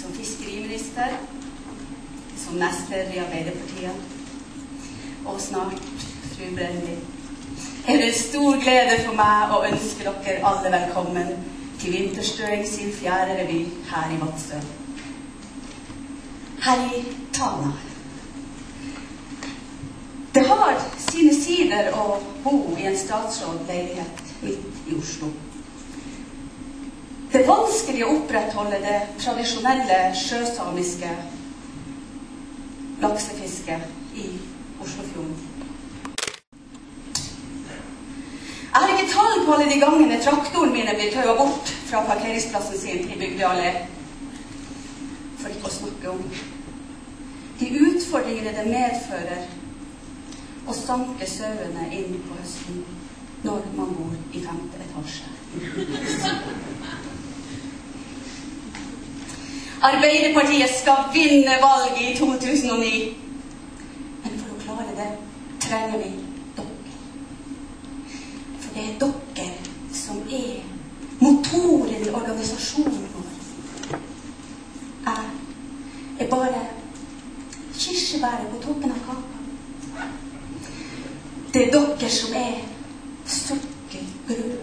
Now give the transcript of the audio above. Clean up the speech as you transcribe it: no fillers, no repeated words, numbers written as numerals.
som fiskeriminister, som nestleder i Arbeiderpartiet, og snart fru Brendli. Det en stor glede for meg å ønske dere alle velkommen til Vinterstrøing sin 4. revy her i Vadsø. Her i Tana. Det har sine sider å bo i en statsrådleilighet midt i Oslo. Det er vanskelig å opprettholde det tradisjonelle sjøsamiske laksefisket i Oslofjorden. Jeg har ikke tall på alle de gangene traktoren mine blir tøvet bort fra parkeringsplassen sin i Bygdøy allé. For ikke å snakke om de utfordringene det medfører å sanke sauene inn på høsten når man bor i 5. etasje. Arbeiderpartiet skal vinne valget i 2009. Men for å klare det trenger vi dere. For det er dere som er motoren i organisasjonen vår. Jeg er bare kirsebæret på toppen av kaka. Det er dere som er sukkergrøt.